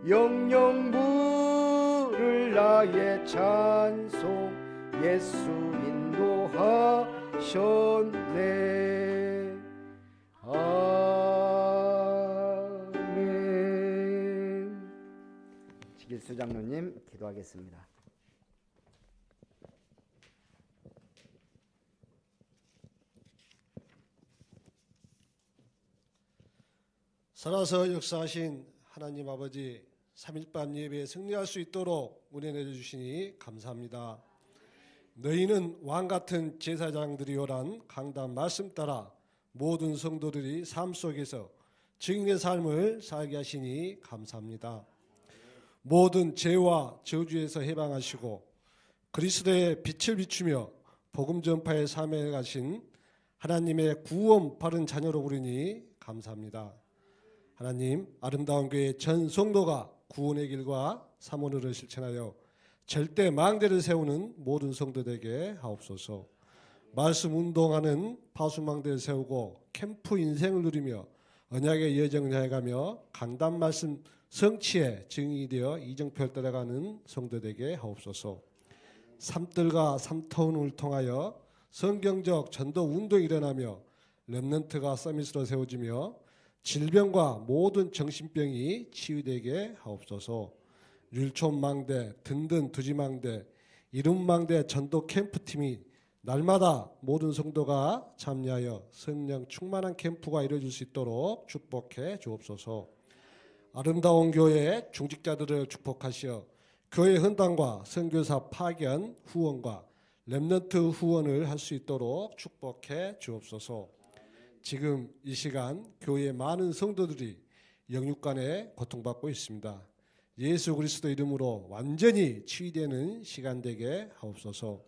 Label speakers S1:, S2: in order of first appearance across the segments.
S1: 영영 부를 나의 찬송 예수 인도하셨네. 아멘. 지길수 장로님 기도하겠습니다.
S2: 살아서 역사하신 하나님 아버지, 3.1밤 예배에 승리할 수 있도록 은혜 내려주시니 감사합니다. 너희는 왕같은 제사장들이요란 강단 말씀 따라 모든 성도들이 삶 속에서 증인의 삶을 살게 하시니 감사합니다. 모든 죄와 저주에서 해방하시고 그리스도의 빛을 비추며 복음 전파의 삶에 가신 하나님의 구원 바른 자녀로 부르니 감사합니다. 하나님, 아름다운 교회 전 성도가 구원의 길과 사모를 실천하여 절대 망대를 세우는 모든 성도들에게 하옵소서. 말씀 운동하는 파수망대를 세우고 캠프 인생을 누리며 언약의 여정을 해가며 강단 말씀 성취의 증인이 되어 이정표를 따라가는 성도들에게 하옵소서. 삼뜰과 삼터운을 통하여 성경적 전도 운동이 일어나며 렘넌트가 서밋으로 세워지며 질병과 모든 정신병이 치유되게 하옵소서. 율촌망대, 든든 두지망대, 이름망대 전도 캠프팀이 날마다 모든 성도가 참여하여 성령 충만한 캠프가 이루어질 수 있도록 축복해 주옵소서. 아름다운 교회 중직자들을 축복하시어 교회 헌당과 선교사 파견 후원과 렘넌트 후원을 할 수 있도록 축복해 주옵소서. 지금 이 시간 교회의 많은 성도들이 영육간에 고통받고 있습니다. 예수 그리스도 이름으로 완전히 치유되는 시간 되게 하옵소서.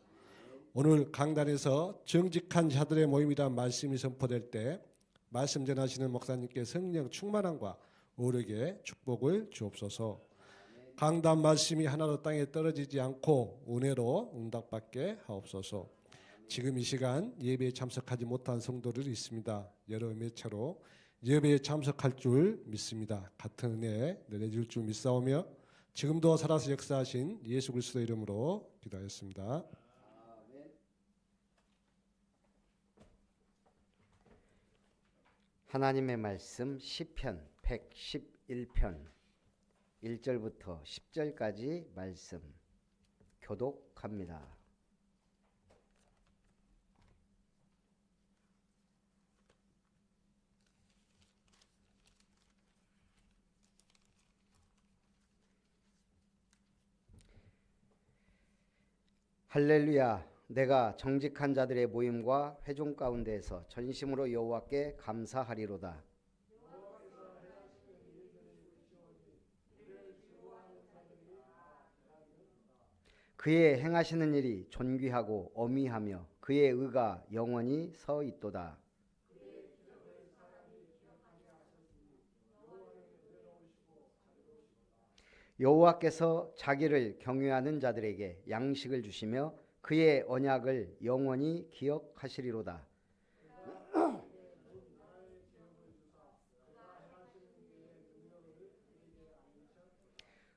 S2: 오늘 강단에서 정직한 자들의 모임이란 말씀이 선포될 때 말씀 전하시는 목사님께 성령 충만함과 오르게 축복을 주옵소서. 강단 말씀이 하나도 땅에 떨어지지 않고 은혜로 응답받게 하옵소서. 지금 이 시간 예배에 참석하지 못한 성도들이 있습니다. 여러 매체로 예배에 참석할 줄 믿습니다. 같은 은혜 내려줄 줄 믿사오며 지금도 살아서 역사하신 예수 그리스도 이름으로 기도하였습니다.
S1: 하나님의 말씀 시편 111편 1절부터 10절까지 말씀 교독합니다. 할렐루야. 내가 정직한 자들의 모임과 회중 가운데에서 전심으로 여호와께 감사하리로다. 그의 행하시는 일이 존귀하고 어미하며 그의 의가 영원히 서 있도다. 여호와께서 자기를 경외하는 자들에게 양식을 주시며 그의 언약을 영원히 기억하시리로다.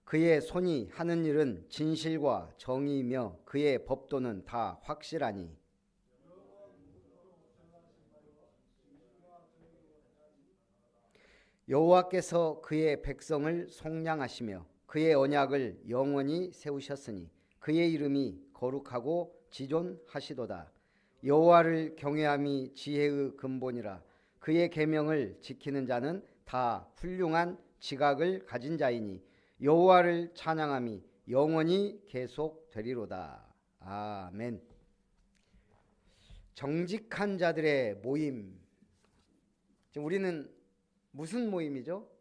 S1: 그의 손이 하는 일은 진실과 정의이며 그의 법도는 다 확실하니 여호와께서 그의 백성을 속량하시며 그의 언약을 영원히 세우셨으니 그의 이름이 거룩하고 지존하시도다. 여호와를 경외함이 지혜의 근본이라. 그의 계명을 지키는 자는 다 훌륭한 지각을 가진 자이니 여호와를 찬양함이 영원히 계속되리로다. 아멘. 정직한 자들의 모임. 지금 우리는 무슨 모임이죠?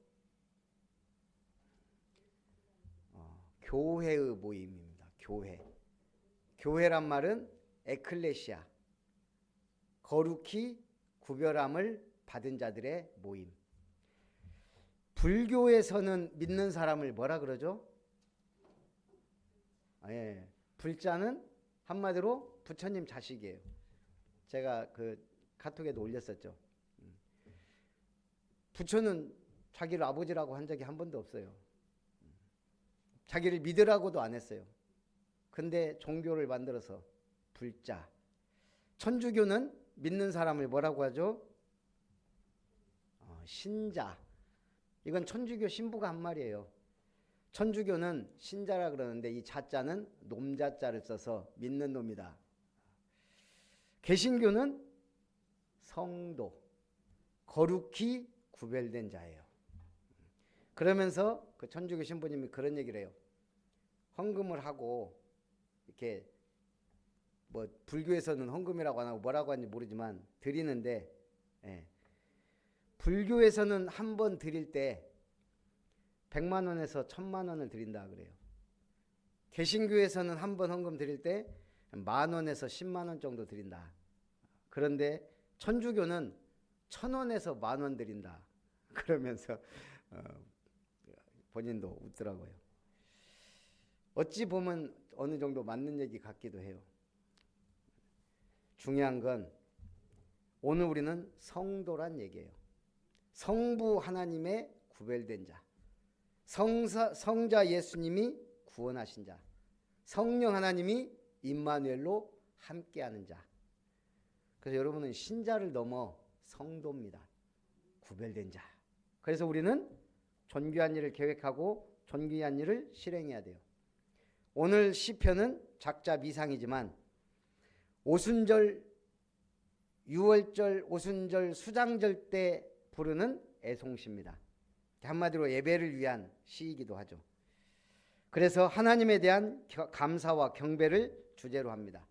S1: 교회의 모임입니다. 교회. 교회란 말은 에클레시아, 거룩히 구별함을 받은 자들의 모임. 불교에서는 믿는 사람을 뭐라 그러죠? 불자는 한마디로 부처님 자식이에요. 제가 그 카톡에도 올렸었죠. 부처는 자기를 아버지라고 한 적이 한 번도 없어요. 자기를 믿으라고도 안 했어요. 근데 종교를 만들어서 불자. 천주교는 믿는 사람을 뭐라고 하죠? 신자. 이건 천주교 신부가 한 말이에요. 천주교는 신자라 그러는데 이 자자는 놈자자를 써서 믿는 놈이다. 개신교는 성도, 거룩히 구별된 자예요. 그러면서 그 천주교 신부님이 그런 얘기를 해요. 헌금을 하고 이렇게 뭐 불교에서는 헌금이라고 안 하고 뭐라고 하는지 모르지만 드리는데, 불교에서는 한 번 드릴 때 100만 원에서 1000만 원을 드린다 그래요. 개신교에서는 한 번 헌금 드릴 때 10,000원에서 10만 원 정도 드린다. 그런데 천주교는 1,000원에서 10,000원 드린다. 그러면서 본인도 웃더라고요. 어찌 보면 어느 정도 맞는 얘기 같기도 해요. 중요한 건 오늘 우리는 성도란 얘기예요. 성부 하나님의 구별된 자, 성자 예수님이 구원하신 자, 성령 하나님이 임마누엘로 함께하는 자. 그래서 여러분은 신자를 넘어 성도입니다. 구별된 자. 그래서 우리는 존귀한 일을 계획하고 존귀한 일을 실행해야 돼요. 오늘 시편은 작자 미상이지만 오순절, 유월절, 오순절, 수장절 때 부르는 애송시입니다. 한마디로 예배를 위한 시이기도 하죠. 그래서 하나님에 대한 감사와 경배를 주제로 합니다.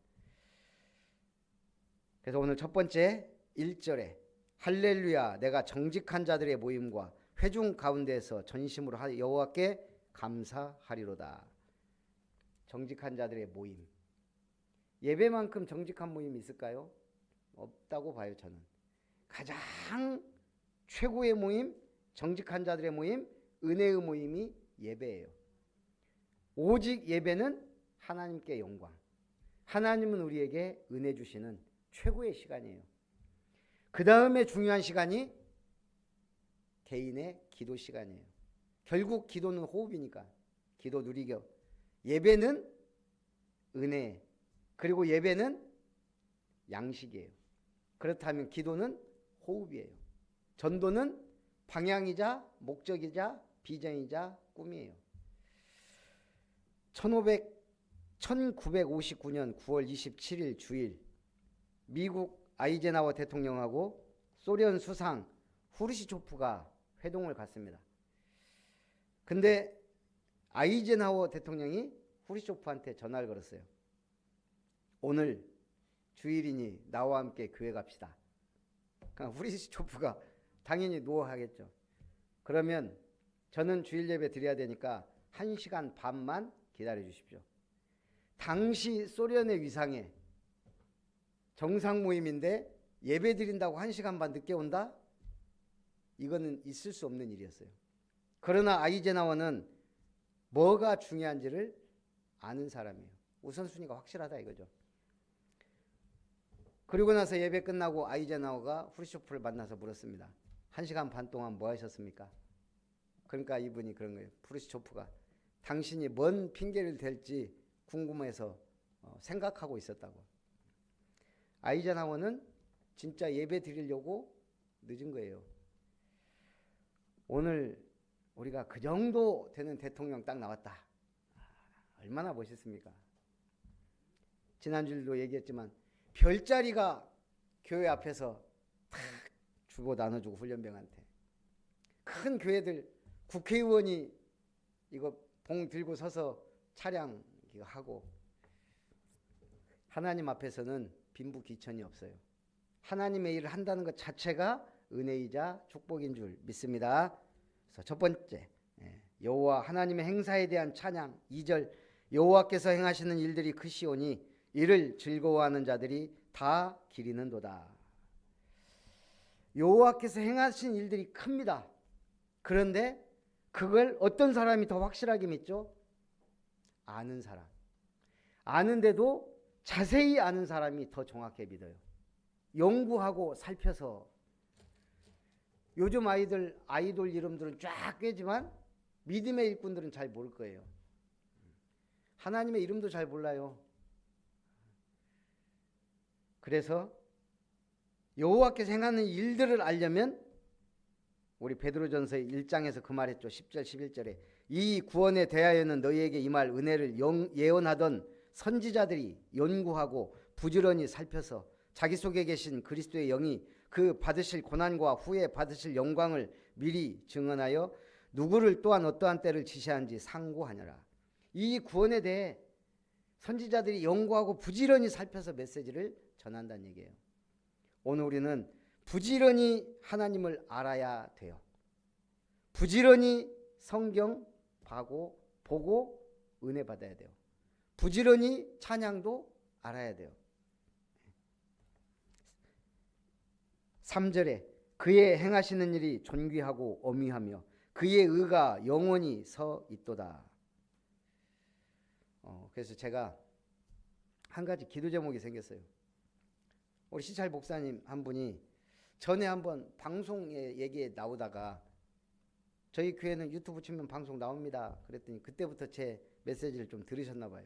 S1: 그래서 오늘 첫 번째 1절에 할렐루야 내가 정직한 자들의 모임과 회중 가운데에서 전심으로 여호와께 감사하리로다. 정직한 자들의 모임. 예배만큼 정직한 모임이 있을까요? 없다고 봐요. 저는 가장 최고의 모임, 정직한 자들의 모임, 은혜의 모임이 예배예요. 오직 예배는 하나님께 영광. 하나님은 우리에게 은혜 주시는 최고의 시간이에요. 그 다음에 중요한 시간이 개인의 기도 시간이에요. 결국 기도는 호흡이니까 기도 누리겨. 예배는 은혜, 그리고 예배는 양식이에요. 그렇다면 기도는 호흡이에요. 전도는 방향이자 목적이자 비전이자 꿈이에요. 1959년 9월 27일 주일 미국 아이젠하워 대통령하고 소련 수상 후르시초프가 회동을 갔습니다. 근데 아이젠하워 대통령이 후르시초프한테 전화를 걸었어요. 오늘 주일이니 나와 함께 교회 갑시다. 그러니까 후르시초프가 당연히 노하겠죠. 그러면 저는 주일 예배 드려야 되니까 1시간 반만 기다려 주십시오. 당시 소련의 위상에 정상 모임인데 예배 드린다고 1시간 반 늦게 온다? 이거는 있을 수 없는 일이었어요. 그러나 아이젠하워는 뭐가 중요한지를 아는 사람이에요. 우선순위가 확실하다 이거죠. 그리고 나서 예배 끝나고 아이젠하워가 후르시초프를 만나서 물었습니다. 1시간 반 동안 뭐 하셨습니까? 그러니까 이분이 그런 거예요. 후르시초프가 당신이 뭔 핑계를 댈지 궁금해서 생각하고 있었다고. 아이젠하워는 진짜 예배 드리려고 늦은 거예요. 오늘 우리가 그 정도 되는 대통령 딱 나왔다. 얼마나 멋있습니까? 지난주에도 얘기했지만 별자리가 교회 앞에서 탁 주고 나눠주고 훈련병한테. 큰 교회들 국회의원이 이거 봉 들고 서서 차량 하고. 하나님 앞에서는 빈부귀천이 없어요. 하나님의 일을 한다는 것 자체가 은혜이자 축복인 줄 믿습니다. 그래서 첫 번째 여호와 하나님의 행사에 대한 찬양. 2절 여호와께서 행하시는 일들이 크시오니 이를 즐거워하는 자들이 다 기리는도다. 여호와께서 행하신 일들이 큽니다. 그런데 그걸 어떤 사람이 더 확실하게 믿죠? 아는 사람. 아는데도 자세히 아는 사람이 더 정확하게 믿어요. 연구하고 살펴서. 요즘 아이돌 이름들은 쫙 꿰지만 믿음의 일꾼들은 잘 모를 거예요. 하나님의 이름도 잘 몰라요. 그래서 여호와께서 행하는 일들을 알려면 우리 베드로전서 1장에서 그 말했죠. 10절 11절에 이 구원에 대하여는 너희에게 임할 은혜를 예언하던 선지자들이 연구하고 부지런히 살펴서 자기 속에 계신 그리스도의 영이 그 받으실 고난과 후에 받으실 영광을 미리 증언하여 누구를 또한 어떠한 때를 지시한지 상고하느라. 이 구원에 대해 선지자들이 연구하고 부지런히 살펴서 메시지를 전한다는 얘기예요. 오늘 우리는 부지런히 하나님을 알아야 돼요. 부지런히 성경 보고 은혜 받아야 돼요. 부지런히 찬양도 알아야 돼요. 3절에 그의 행하시는 일이 존귀하고 어미하며 그의 의가 영원히 서 있도다. 그래서 제가 한 가지 기도 제목이 생겼어요. 우리 시찰 목사님 한 분이 전에 한번 방송에 얘기에 나오다가 저희 교회는 유튜브 치면 방송 나옵니다. 그랬더니 그때부터 제 메시지를 좀 들으셨나 봐요.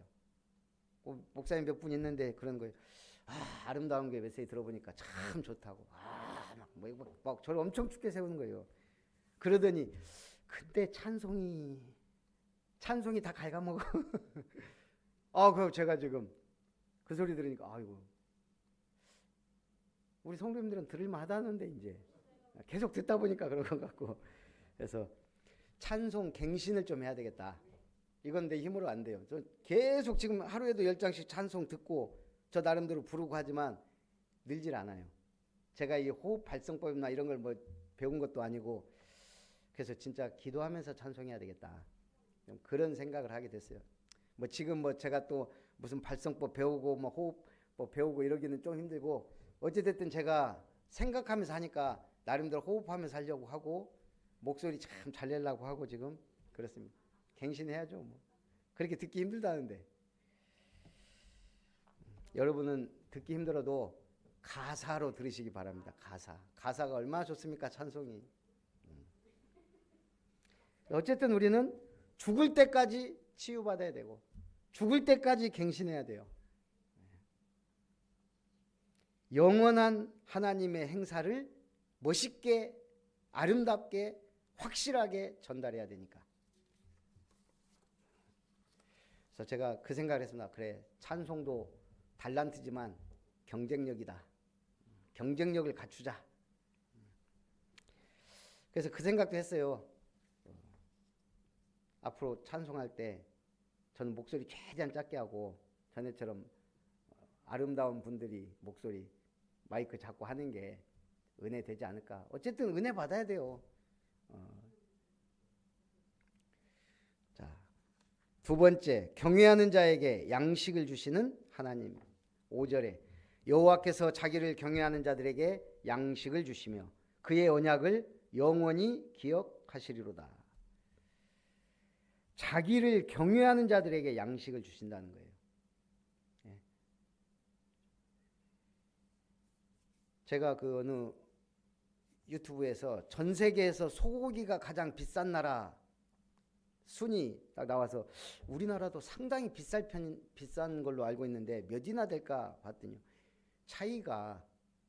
S1: 목사님 몇 분 있는데 그런 거예요. 아름다운 교회 메시지 들어보니까 참 좋다고. 막 저를 엄청 춥게 세우는 거예요. 그러더니 그때 찬송이 다 갉아먹어. 그럼 제가 지금 그 소리 들으니까 아이고 우리 성도님들은 들을만 하다는데 이제 계속 듣다 보니까 그런 것 같고 그래서 찬송 갱신을 좀 해야 되겠다. 이건 내 힘으로 안 돼요. 저 계속 지금 하루에도 10장씩 찬송 듣고 저 나름대로 부르고 하지만 늘질 않아요. 제가 이 호흡 발성법이나 이런 걸 뭐 배운 것도 아니고 그래서 진짜 기도하면서 찬송해야 되겠다. 그런 생각을 하게 됐어요. 뭐 지금 뭐 제가 또 무슨 발성법 배우고 뭐 호흡법 배우고 이러기는 좀 힘들고 어찌됐든 제가 생각하면서 하니까 나름대로 호흡하면서 하려고 하고 목소리 참 잘 내려고 하고 지금 그렇습니다. 갱신해야죠. 뭐. 그렇게 듣기 힘들다는데 여러분은 듣기 힘들어도 가사로 들으시기 바랍니다. 가사가 얼마나 좋습니까? 찬송이. 어쨌든 우리는 죽을 때까지 치유받아야 되고 죽을 때까지 갱신해야 돼요. 영원한 하나님의 행사를 멋있게 아름답게 확실하게 전달해야 되니까. 그래서 제가 그 생각을 했습니다. 그래, 찬송도 달란트지만 경쟁력이다. 경쟁력을 갖추자. 그래서 그 생각도 했어요. 앞으로 찬송할 때 저는 목소리 최대한 작게 하고 전에처럼 아름다운 분들이 목소리 마이크 잡고 하는 게 은혜 되지 않을까. 어쨌든 은혜 받아야 돼요. 자, 두 번째, 경외하는 자에게 양식을 주시는 하나님. 5절에 여호와께서 자기를 경외하는 자들에게 양식을 주시며 그의 언약을 영원히 기억하시리로다. 자기를 경외하는 자들에게 양식을 주신다는 거예요. 제가 그 어느 유튜브에서 전 세계에서 소고기가 가장 비싼 나라 순위 딱 나와서 우리나라도 상당히 비싼 걸로 알고 있는데 몇이나 될까 봤더니 차이가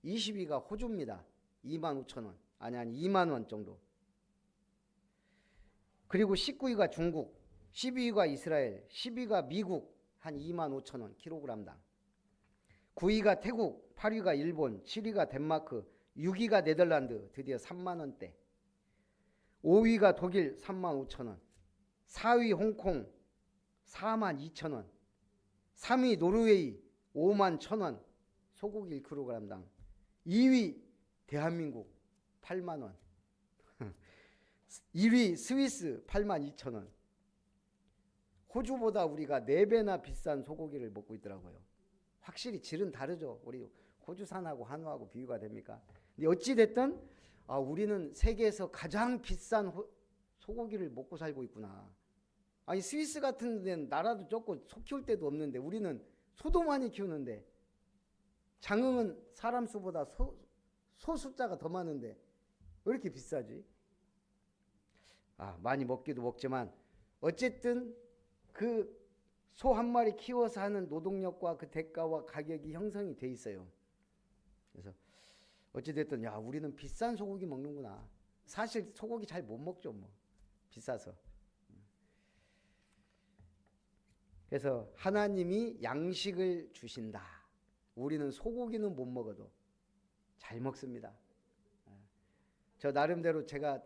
S1: 20위가 호주입니다. 25,000원. 아니 2만 원 정도. 그리고 19위가 중국, 12위가 이스라엘, 10위가 미국 한 25,000원 킬로그램당. 9위가 태국, 8위가 일본, 7위가 덴마크, 6위가 네덜란드 드디어 3만 원대. 5위가 독일 35,000원. 4위 홍콩 42,000원. 3위 노르웨이 51,000원. 소고기 1kg당. 2위 대한민국 8만 원. 1위 스위스 82,000원. 호주보다 우리가 4배나 비싼 소고기를 먹고 있더라고요. 확실히 질은 다르죠. 우리 호주산하고 한우하고 비교가 됩니까? 근데 어찌됐든 우리는 세계에서 가장 비싼 소고기를 먹고 살고 있구나. 아니 스위스 같은 데는 나라도 적고 소 키울 데도 없는데 우리는 소도 많이 키우는데 장흥은 사람 수보다 소 숫자가 더 많은데 왜 이렇게 비싸지? 많이 먹기도 먹지만 어쨌든 그 소 한 마리 키워서 하는 노동력과 그 대가와 가격이 형성이 돼 있어요. 그래서 어찌됐든 야 우리는 비싼 소고기 먹는구나. 사실 소고기 잘 못 먹죠 뭐 비싸서. 그래서 하나님이 양식을 주신다. 우리는 소고기는 못 먹어도 잘 먹습니다. 저 나름대로 제가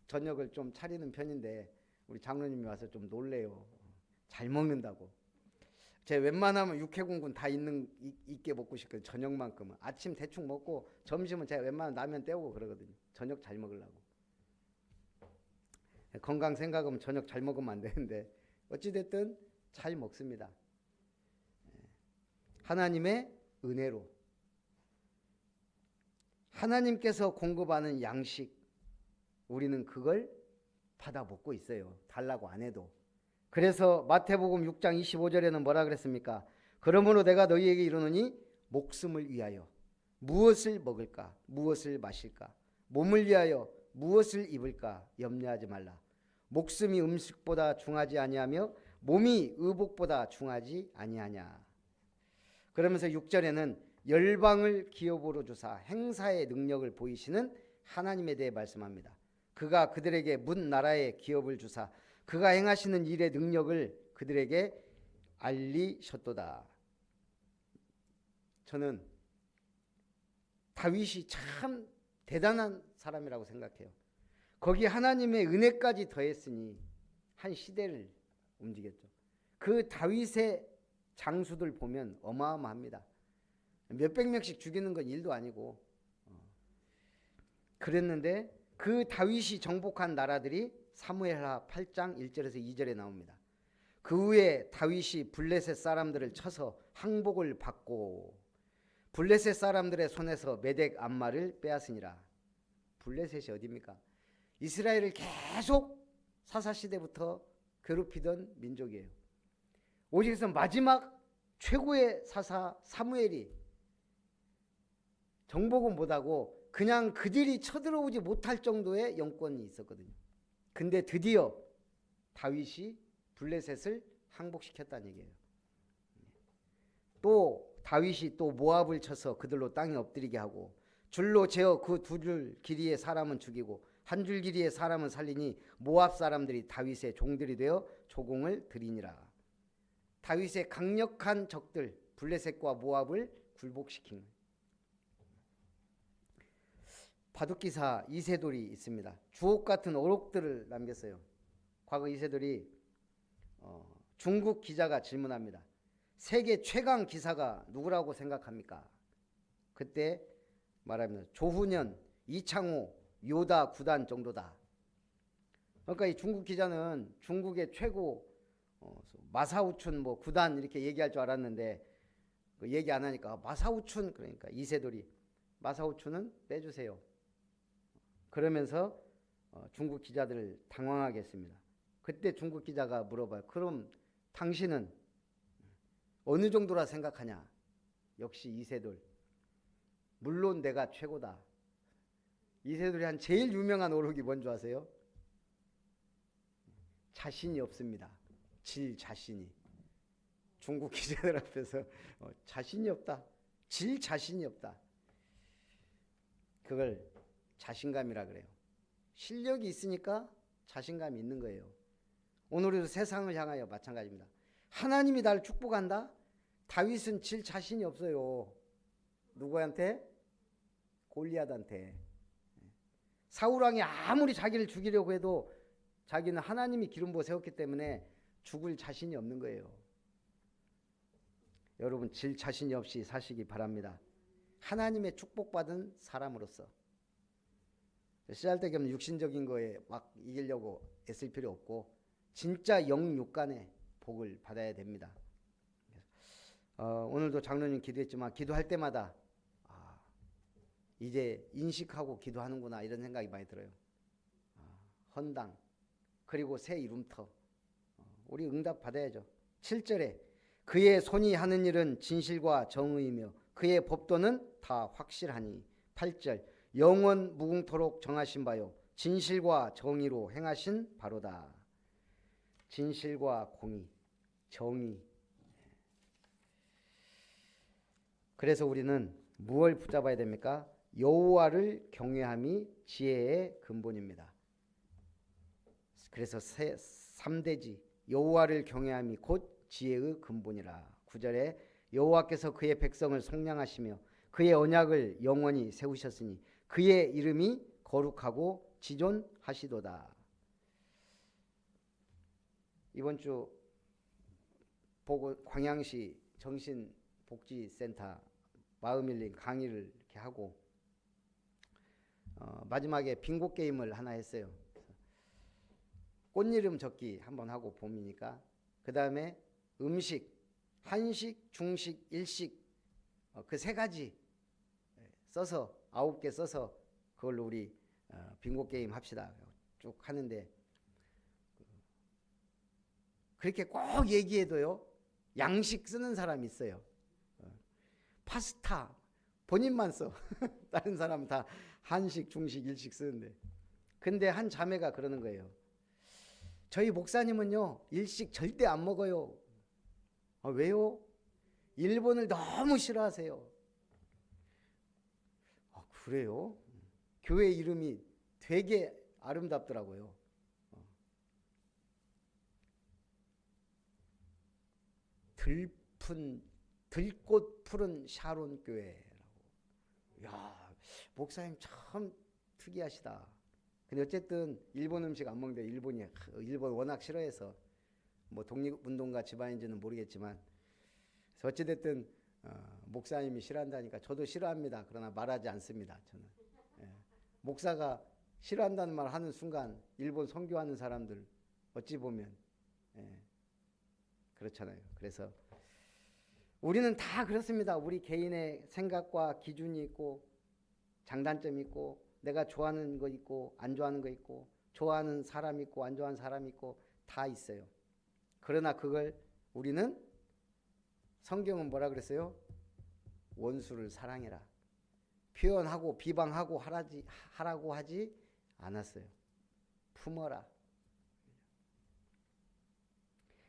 S1: 저녁을 좀 차리는 편인데 우리 장로님이 와서 좀 놀래요. 잘 먹는다고. 제 웬만하면 육해공군 다 있게 먹고 싶거든요. 저녁만큼은. 아침 대충 먹고 점심은 제가 웬만하면 라면 때우고 그러거든요. 저녁 잘 먹으려고. 건강 생각하면 저녁 잘 먹으면 안 되는데 어찌됐든 잘 먹습니다. 하나님의 은혜로 하나님께서 공급하는 양식 우리는 그걸 받아 먹고 있어요. 달라고 안 해도. 그래서 마태복음 6장 25절에는 뭐라 그랬습니까? 그러므로 내가 너희에게 이르노니 목숨을 위하여 무엇을 먹을까 무엇을 마실까 몸을 위하여 무엇을 입을까 염려하지 말라. 목숨이 음식보다 중하지 아니하며 몸이 의복보다 중하지 아니하냐. 그러면서 6절에는 열방을 기업으로 주사 행사의 능력을 보이시는 하나님에 대해 말씀합니다. 그가 그들에게 문 나라의 기업을 주사 그가 행하시는 일의 능력을 그들에게 알리셨도다. 저는 다윗이 참 대단한 사람이라고 생각해요. 거기 하나님의 은혜까지 더했으니 한 시대를 움직였죠. 그 다윗의 장수들 보면 어마어마합니다. 몇백 명씩 죽이는 건 일도 아니고 그랬는데 그 다윗이 정복한 나라들이 사무엘하 8장 1절에서 2절에 나옵니다. 그 후에 다윗이 블레셋 사람들을 쳐서 항복을 받고 블레셋 사람들의 손에서 메덱 암마를 빼앗으니라. 블레셋이 어디입니까? 이스라엘을 계속 사사시대부터 괴롭히던 민족이에요. 오직에서 마지막 최고의 사사 사무엘이 정복은 못하고 그냥 그들이 쳐들어오지 못할 정도의 영권이 있었거든요. 근데 드디어 다윗이 블레셋을 항복시켰다는 얘기예요. 또 다윗이 또 모압을 쳐서 그들로 땅에 엎드리게 하고 줄로 재어 그 두 줄 길이의 사람은 죽이고 한 줄 길이의 사람은 살리니 모압 사람들이 다윗의 종들이 되어 조공을 드리니라. 다윗의 강력한 적들 블레셋과 모압을 굴복시킨 거예요. 바둑기사 이세돌이 있습니다. 주옥 같은 어록들을 남겼어요. 과거 이세돌이 중국 기자가 질문합니다. 세계 최강 기사가 누구라고 생각합니까? 그때 말합니다. 조훈현, 이창호, 요다 구단 정도다. 그러니까 이 중국 기자는 중국의 최고 마사우춘 뭐 구단 이렇게 얘기할 줄 알았는데 그 얘기 안 하니까 마사우춘 그러니까 이세돌이 마사우춘은 빼주세요. 그러면서 중국 기자들을 당황하게 했습니다. 그때 중국 기자가 물어봐요. 그럼 당신은 어느 정도라 생각하냐? 역시 이세돌. 물론 내가 최고다. 이세돌이 한 제일 유명한 어록이 뭔지 아세요? 자신이 없습니다. 질 자신이. 중국 기자들 앞에서 자신이 없다. 질 자신이 없다. 그걸 자신감이라 그래요. 실력이 있으니까 자신감이 있는 거예요. 오늘도 세상을 향하여 마찬가지입니다. 하나님이 나를 축복한다? 다윗은 질 자신이 없어요. 누구한테? 골리앗한테. 사울왕이 아무리 자기를 죽이려고 해도 자기는 하나님이 기름 부어 세웠기 때문에 죽을 자신이 없는 거예요. 여러분 질 자신이 없이 사시기 바랍니다. 하나님의 축복받은 사람으로서 쓰잘데기 없는 육신적인 거에 막 이기려고 애쓸 필요 없고 진짜 영육간의 복을 받아야 됩니다. 오늘도 장로님 기도했지만 기도할 때마다 이제 인식하고 기도하는구나 이런 생각이 많이 들어요. 헌당 그리고 새 이름터 우리 응답 받아야죠. 7절에 그의 손이 하는 일은 진실과 정의이며 그의 법도는 다 확실하니 8절 영원 무궁토록 정하신 바요 진실과 정의로 행하신 바로다. 진실과 공의 정의. 그래서 우리는 무엇을 붙잡아야 됩니까? 여호와를 경외함이 지혜의 근본입니다. 그래서 3대지 여호와를 경외함이 곧 지혜의 근본이라. 9절에 여호와께서 그의 백성을 속량하시며 그의 언약을 영원히 세우셨으니 그의 이름이 거룩하고 지존하시도다. 이번 주 보고 광양시 정신복지센터 마음일링 강의를 이렇게 하고 마지막에 빙고 게임을 하나 했어요. 꽃 이름 적기 한번 하고 봄이니까 그 다음에 음식, 한식, 중식, 일식 그 세 가지 써서 9개 써서 그걸로 우리 빙고 게임 합시다 쭉 하는데 그렇게 꼭 얘기해도요 양식 쓰는 사람이 있어요. 파스타 본인만 써. 다른 사람은 다 한식, 중식, 일식 쓰는데. 근데 한 자매가 그러는 거예요. 저희 목사님은요 일식 절대 안 먹어요. 왜요? 일본을 너무 싫어하세요. 그래요? 교회 이름이 되게 아름답더라고요. 들꽃 푸른 샤론 교회라고. 야, 목사님 참 특이하시다. 근데 어쨌든 일본 음식 안 먹는데 일본 워낙 싫어해서 뭐 독립운동가 집안인지는 모르겠지만 어찌됐든 목사님이 싫어한다니까 저도 싫어합니다. 그러나 말하지 않습니다. 저는 목사가 싫어한다는 말 하는 순간 일본 선교하는 사람들 어찌 보면 그렇잖아요. 그래서 우리는 다 그렇습니다. 우리 개인의 생각과 기준이 있고 장단점이 있고 내가 좋아하는 거 있고 안 좋아하는 거 있고 좋아하는 사람 있고 안 좋아하는 사람 있고 다 있어요. 그러나 그걸 우리는 성경은 뭐라 그랬어요? 원수를 사랑해라. 표현하고 비방하고 하라고 하지 않았어요. 품어라.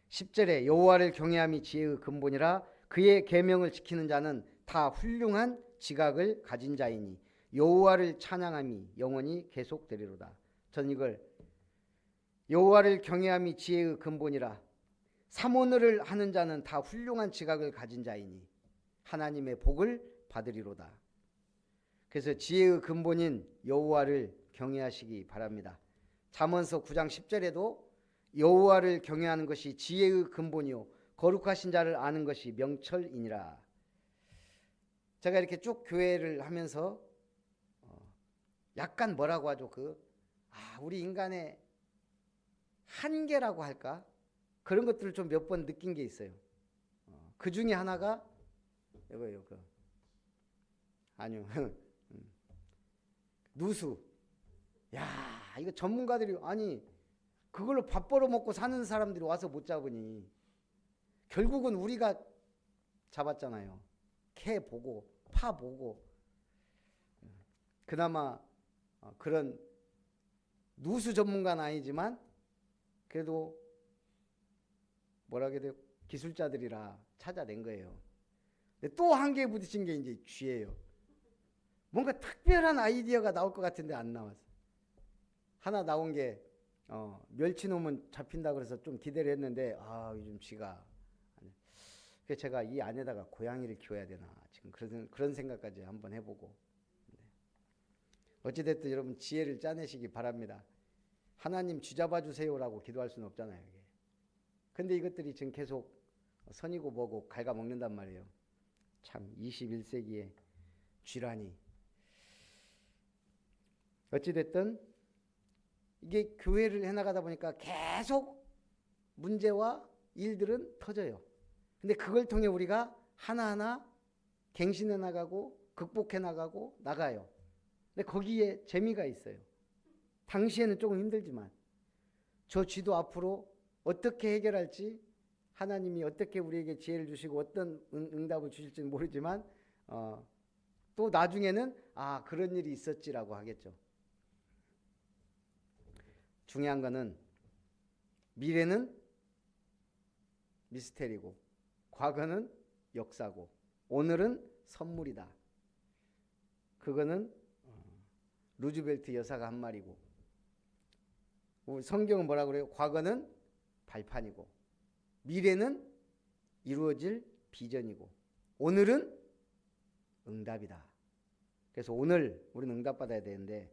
S1: 10절에 여호와를 경외함이 지혜의 근본이라 그의 계명을 지키는 자는 다 훌륭한 지각을 가진 자이니 여호와를 찬양함이 영원히 계속되리로다. 전 이걸 여호와를 경외함이 지혜의 근본이라 사모늘을 하는 자는 다 훌륭한 지각을 가진 자이니 하나님의 복을 받으리로다. 그래서 지혜의 근본인 여호와를 경외하시기 바랍니다. 잠언서 9장 10절에도 여호와를 경외하는 것이 지혜의 근본이요 거룩하신 자를 아는 것이 명철이니라. 제가 이렇게 쭉 교회를 하면서 약간 뭐라고 하죠? 우리 인간의 한계라고 할까? 그런 것들을 좀 몇 번 느낀 게 있어요. 그 중에 하나가 이거예요. 아니요. 누수. 야, 이거 전문가들이 아니 그걸로 밥 벌어 먹고 사는 사람들이 와서 못 잡으니 결국은 우리가 잡았잖아요. 캐 보고 파 보고 그나마 그런 누수 전문가는 아니지만 그래도 뭐라 해야 돼요? 기술자들이라 찾아낸 거예요. 근데 또 한계에 부딪힌 게 이제 쥐예요. 뭔가 특별한 아이디어가 나올 것 같은데 안 나왔어. 하나 나온 게 멸치놈은 잡힌다 그래서 좀 기대를 했는데 요즘 쥐가. 그래서 제가 이 안에다가 고양이를 키워야 되나 지금 그런 생각까지 한번 해보고. 어찌됐든 여러분 지혜를 짜내시기 바랍니다. 하나님 쥐 잡아주세요라고 기도할 수는 없잖아요. 이게. 근데 이것들이 지금 계속 선이고 뭐고 갉아먹는단 말이에요. 참 21세기에 쥐라니. 어찌됐든 이게 교회를 해나가다 보니까 계속 문제와 일들은 터져요. 근데 그걸 통해 우리가 하나하나 갱신해 나가고 극복해 나가고 나가요. 근데 거기에 재미가 있어요. 당시에는 조금 힘들지만 저 쥐도 앞으로 어떻게 해결할지 하나님이 어떻게 우리에게 지혜를 주시고 어떤 응답을 주실지는 모르지만 또 나중에는 그런 일이 있었지라고 하겠죠. 중요한 거는 미래는 미스테리고, 과거는 역사고, 오늘은 선물이다. 그거는 루즈벨트 여사가 한 말이고, 성경은 뭐라고 그래요? 과거는 발판이고, 미래는 이루어질 비전이고, 오늘은 응답이다. 그래서 오늘 우리는 응답받아야 되는데,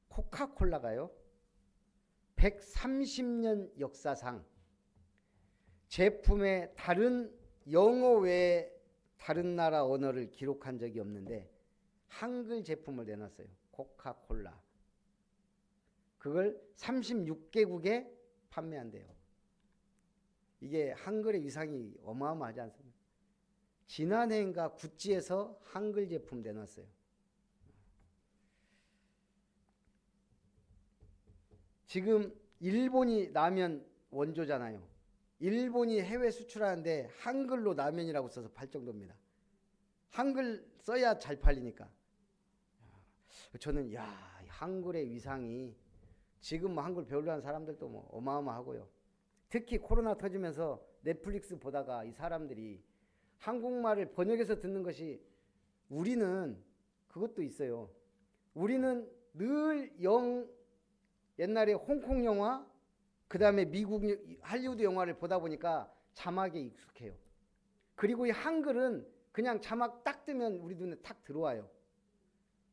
S1: 코카콜라가요 130년 역사상 제품의 다른 영어 외에 다른 나라 언어를 기록한 적이 없는데 한글 제품을 내놨어요. 코카콜라. 그걸 36개국에 판매한대요. 이게 한글의 위상이 어마어마하지 않습니까? 지난해인가 구찌에서 한글 제품 내놨어요. 지금 일본이 라면 원조잖아요. 일본이 해외 수출하는데 한글로 라면이라고 써서 팔 정도입니다. 한글 써야 잘 팔리니까. 저는 한글의 위상이 지금 뭐 한글 배우려는 하는 사람들도 뭐 어마어마하고요. 특히 코로나 터지면서 넷플릭스 보다가 이 사람들이 한국말을 번역해서 듣는 것이, 우리는 그것도 있어요. 우리는 늘 옛날에 홍콩 영화, 그 다음에 미국 할리우드 영화를 보다 보니까 자막에 익숙해요. 그리고 이 한글은 그냥 자막 딱 뜨면 우리 눈에 탁 들어와요.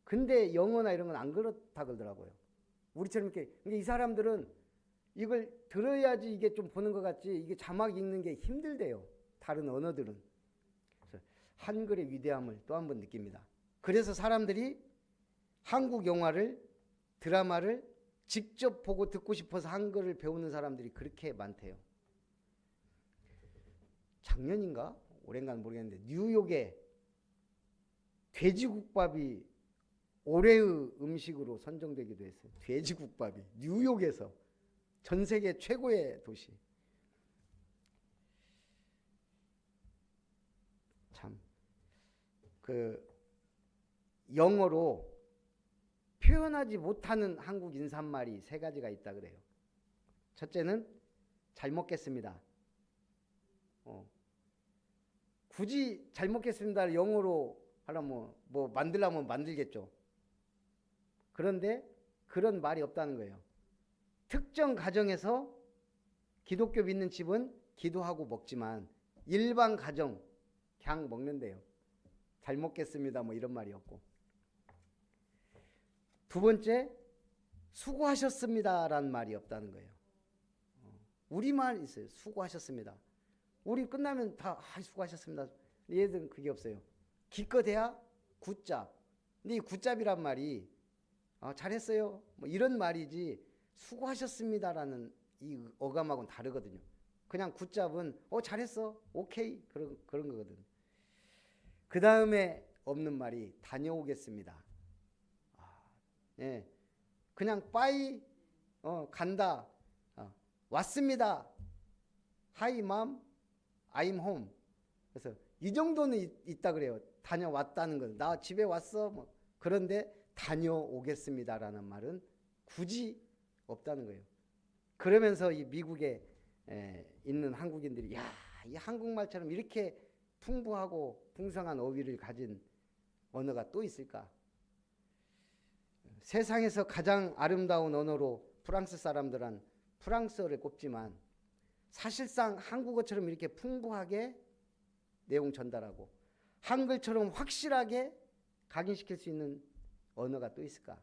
S1: 근데 영어나 이런 건 안 그렇다 그러더라고요. 우리처럼 이렇게. 근데 이 사람들은 이걸 들어야지 이게 좀 보는 것 같지, 이게 자막 읽는 게 힘들대요. 다른 언어들은. 그래서 한글의 위대함을 또 한 번 느낍니다. 그래서 사람들이 한국 영화를, 드라마를 직접 보고 듣고 싶어서 한글을 배우는 사람들이 그렇게 많대요. 작년인가? 올해인가는 모르겠는데 뉴욕에 돼지국밥이 올해의 음식으로 선정되기도 했어요. 돼지국밥이 뉴욕에서, 전 세계 최고의 도시. 참, 영어로 표현하지 못하는 한국 인사말이 3가지가 있다 그래요. 첫째는 잘 먹겠습니다. 굳이 잘 먹겠습니다를 영어로 하려면 뭐 만들려면 만들겠죠. 그런데 그런 말이 없다는 거예요. 특정 가정에서 기독교 믿는 집은 기도하고 먹지만 일반 가정 그냥 먹는데요. 잘 먹겠습니다 뭐 이런 말이 없고. 두 번째, 수고하셨습니다라는 말이 없다는 거예요. 우리말 있어요. 수고하셨습니다. 우리 끝나면 다 수고하셨습니다. 얘들은 그게 없어요. 기껏해야 굿잡. 근데 이 굿잡이란 말이 잘했어요 뭐 이런 말이지, 수고하셨습니다라는 이 어감하고는 다르거든요. 그냥 굿잡은 잘했어, 오케이, 그런 거거든. 그 다음에 없는 말이 다녀오겠습니다. 예, 그냥 빠이, 간다, 왔습니다, 하이 맘, I'm home. 그래서 이 정도는 있다 그래요. 다녀왔다는 건, 나 집에 왔어 뭐. 그런데 다녀오겠습니다라는 말은 굳이 없다는 거예요. 그러면서 이 미국에 있는 한국인들이 이 한국말처럼 이렇게 풍부하고 풍성한 어휘를 가진 언어가 또 있을까? 세상에서 가장 아름다운 언어로 프랑스 사람들은 프랑스어를 꼽지만 사실상 한국어처럼 이렇게 풍부하게 내용 전달하고 한글처럼 확실하게 각인시킬 수 있는 언어가 또 있을까?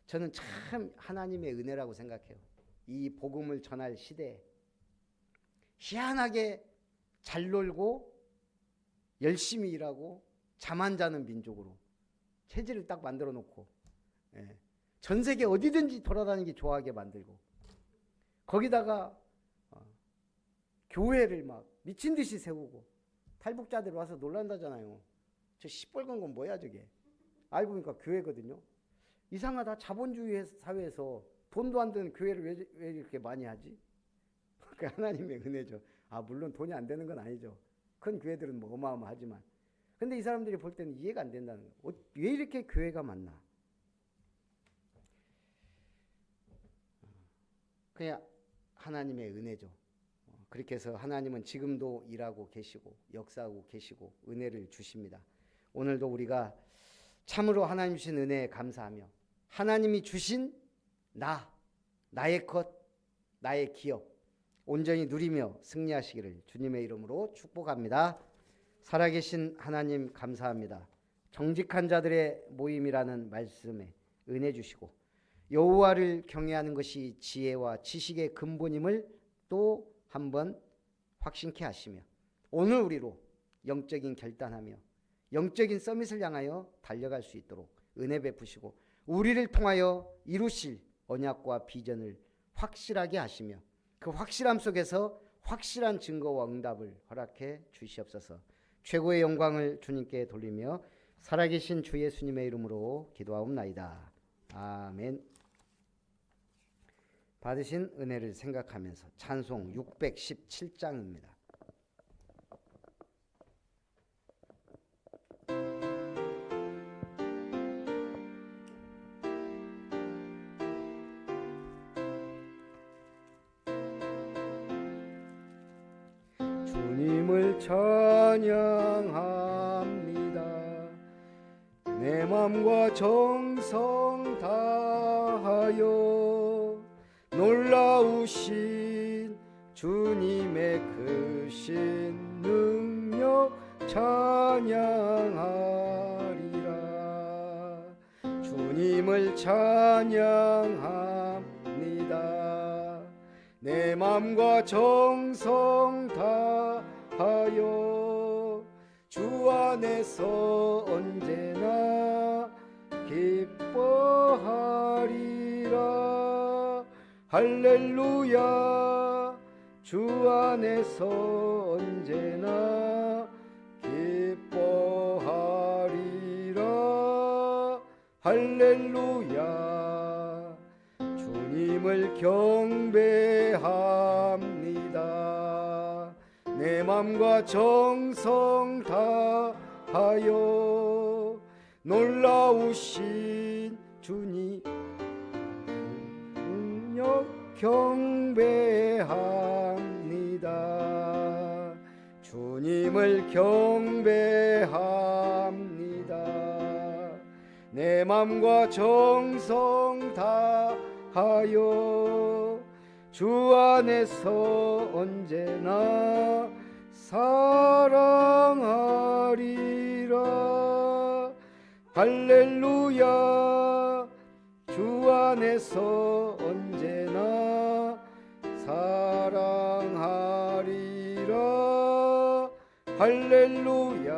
S1: 저는 참 하나님의 은혜라고 생각해요. 이 복음을 전할 시대에 희한하게 잘 놀고 열심히 일하고 잠 안 자는 민족으로 체질을 딱 만들어 놓고, 전 세계 어디든지 돌아다니기 좋아하게 만들고, 거기다가 교회를 막 미친 듯이 세우고 탈북자들 와서 놀란다잖아요. 저 시뻘건 건 뭐야 저게? 알고 보니까 교회거든요. 이상하다. 자본주의 사회에서 돈도 안 드는 교회를 왜 이렇게 많이 하지? 그 하나님의 은혜죠. 물론 돈이 안 되는 건 아니죠. 큰 교회들은 뭐 어마어마하지만. 근데 이 사람들이 볼 때는 이해가 안 된다는 거예요. 왜 이렇게 교회가 많나? 그냥 하나님의 은혜죠. 그렇게 해서 하나님은 지금도 일하고 계시고 역사하고 계시고 은혜를 주십니다. 오늘도 우리가 참으로 하나님 주신 은혜에 감사하며 하나님이 주신 나의 것, 나의 기업 온전히 누리며 승리하시기를 주님의 이름으로 축복합니다. 살아계신 하나님 감사합니다. 정직한 자들의 모임이라는 말씀에 은혜 주시고 여호와를 경외하는 것이 지혜와 지식의 근본임을 또 한번 확신케 하시며 오늘 우리로 영적인 결단하며 영적인 서밋을 향하여 달려갈 수 있도록 은혜 베푸시고 우리를 통하여 이루실 언약과 비전을 확실하게 하시며 그 확실함 속에서 확실한 증거와 응답을 허락해 주시옵소서. 최고의 영광을 주님께 돌리며 살아계신 주 예수님의 이름으로 기도하옵나이다. 아멘. 받으신 은혜를 생각하면서 찬송 617장입니다. 주님을 찬양합니다. 내 맘과 정성 다하여 놀라우신 주님의 크신 능력 찬양하리라. 주님을 찬양합니다. 내 맘과 정성 다하여 주 안에서 언제나 기뻐하리라. 할렐루야. 주 안에서 언제나 기뻐하리라. 할렐루야. 주님을 경배합니다. 내 맘과 정성 다하여 놀라우신 주님 능력 경배합니다. 주님을 경배합니다. 내 맘과 정성 다하여 주 안에서 언제나 사랑하리라. 할렐루야. 주 안에서 언제나 사랑하리라. 할렐루야.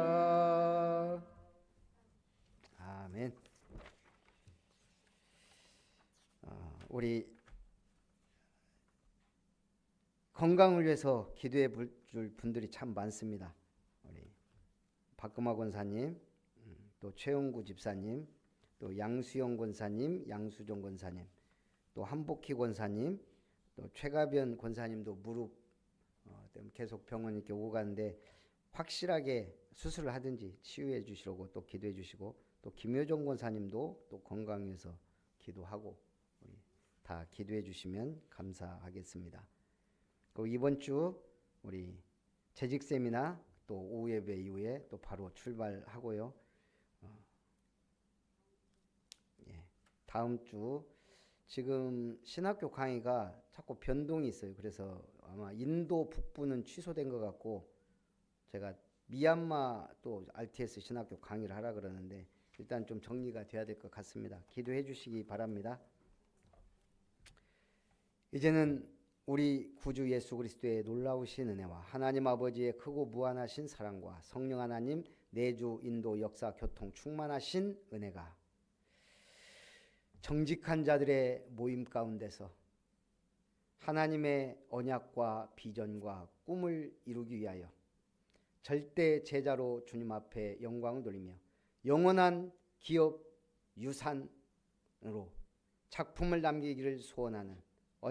S1: 아멘. 우리 건강을 위해서 기도해 줄 분들이 참 많습니다. 우리 박금화 권사님, 또 최영구 집사님, 또 양수영 권사님, 양수종 권사님, 또 한복희 권사님, 또 최가변 권사님도 무릎 때문에 계속 병원 이렇게 오고 가는데 확실하게 수술을 하든지 치유해 주시려고 또 기도해 주시고, 또 김효정 권사님도 또 건강 위해서 기도하고 우리 다 기도해 주시면 감사하겠습니다. 그 이번 주 우리 재직 세미나 또 오후 예배 이후에 또 바로 출발하고요. 다음 주 지금 신학교 강의가 자꾸 변동이 있어요. 그래서 아마 인도 북부는 취소된 것 같고 제가 미얀마 또 RTS 신학교 강의를 하라 그러는데 일단 좀 정리가 돼야 될 것 같습니다. 기도해 주시기 바랍니다. 이제는 우리 구주 예수 그리스도의 놀라우신 은혜와 하나님 아버지의 크고 무한하신 사랑과 성령 하나님 내주 인도 역사 교통 충만하신 은혜가 정직한 자들의 모임 가운데서 하나님의 언약과 비전과 꿈을 이루기 위하여 절대 제자로 주님 앞에 영광을 돌리며 영원한 기업 유산으로 작품을 남기기를 소원하는